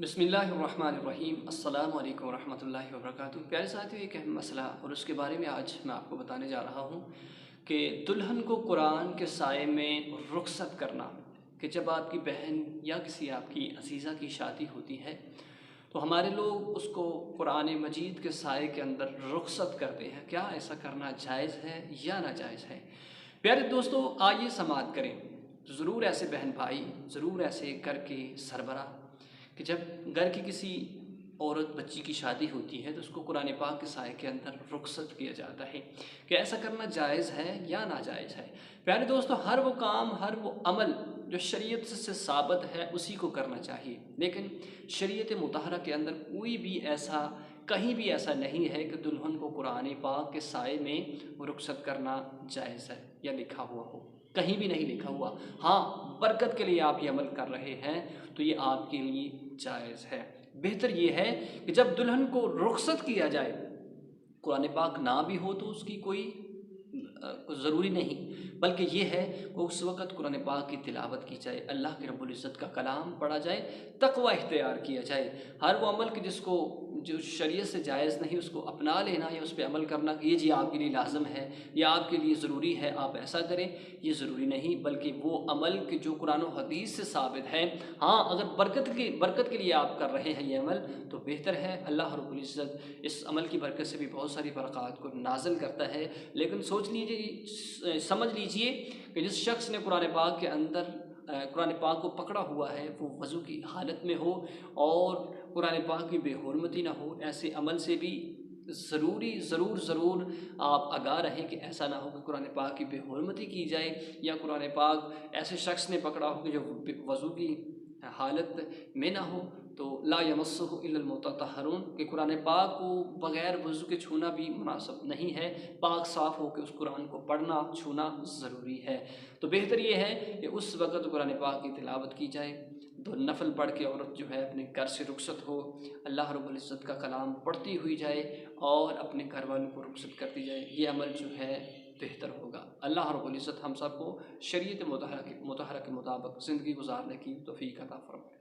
बिस्मिल्लाहिर्रहमानिर्रहीम अस्सलाम वालेकुम रहमतुल्लाहि व बरकातुहू। प्यारे साथियों, एक अहम मसला और उसके बारे में आज मैं आपको बताने जा रहा हूँ कि दुल्हन को कुरान के साए में रुखसत करना। कि जब आपकी बहन या किसी आपकी अजीज़ा की शादी होती है तो हमारे लोग उसको कुरान मजीद के साए के अंदर रुखसत करते हैं। क्या ऐसा करना जायज़ है या नाजायज़ है? प्यारे दोस्तों, आइए समाअत करें। ज़रूर ऐसे बहन भाई, ज़रूर ऐसे घर के सरबराह कि जब घर की किसी औरत बच्ची की शादी होती है तो उसको कुरान पाक के साए के अंदर रुखसत किया जाता है कि ऐसा करना जायज़ है या नाजायज़ है। प्यारे दोस्तों, हर वो काम, हर वो अमल जो शरीयत से साबित है उसी को करना चाहिए, लेकिन शरीयत मुतहरा के अंदर कोई भी ऐसा, कहीं भी ऐसा नहीं है कि दुल्हन को कुरान पाक के साए में रुखसत करना जायज़ है या लिखा हुआ हो। कहीं भी नहीं लिखा हुआ। हाँ, बरकत के लिए आप ये अमल कर रहे हैं तो ये आपके लिए जायज़ है। बेहतर ये है कि जब दुल्हन को रुखसत किया जाए, कुरान पाक ना भी हो तो उसकी कोई ज़रूरी नहीं, बल्कि ये है कि उस वक़्त कुरान पाक की तिलावत की जाए, अल्लाह के रब्बुल इज़्ज़त का कलाम पढ़ा जाए, तक़वा इख्तियार किया जाए। हर वो अमल कि जिसको जो शरीयत से जायज़ नहीं उसको अपना लेना या उस पर अमल करना कि ये जी आपके लिए लाज़िम है या आपके लिए ज़रूरी है, आप ऐसा करें, ये ज़रूरी नहीं, बल्कि वो अमल कि जो कुरान और हदीस से साबित है। हाँ, अगर बरकत के लिए आप कर रहे हैं ये अमल तो बेहतर है। अल्लाह रब्बुल इज़्ज़त इस अमल की बरकत से भी बहुत सारी बरक़ात को नाज़िल करता है। लेकिन सोच लीजिए, समझ लीजिए कि जिस शख्स ने कुरान पाक के अंदर कुरान पाक को पकड़ा हुआ है वो वज़ू की हालत में हो और कुरान पाक की बेहुरमती ना हो, ऐसे अमल से भी ज़रूर आप आगाह रहें कि ऐसा ना हो कि कुरान पाक की बेहुरमती की जाए या कुरान पाक ऐसे शख्स ने पकड़ा हो कि जो वज़ू की हालत में ना हो। तो ला यमस्सुहु इल्लल मुतत्तहरून कि कुरान पाक को बग़ैर वज़ू के छूना भी मुनासिब नहीं है। पाक साफ़ हो के उस कुरान को पढ़ना छूना ज़रूरी है। तो बेहतर ये है कि उस वक़्त कुरान पाक की तिलावत की जाए, तो नफल पढ़ के औरत जो है अपने घर से रुखसत हो, अल्लाह रब्बुल इज़्ज़त का कलाम पढ़ती हुई जाए और अपने घर वालों को रुखसत करती जाए। ये अमल जो है बेहतर होगा। अल्लाह रब्बुल इज़्ज़त हम सबको शरीयत मुतहरा के मुताबिक ज़िंदगी गुजारने की तौफ़ीक़ अता फ़रमाए।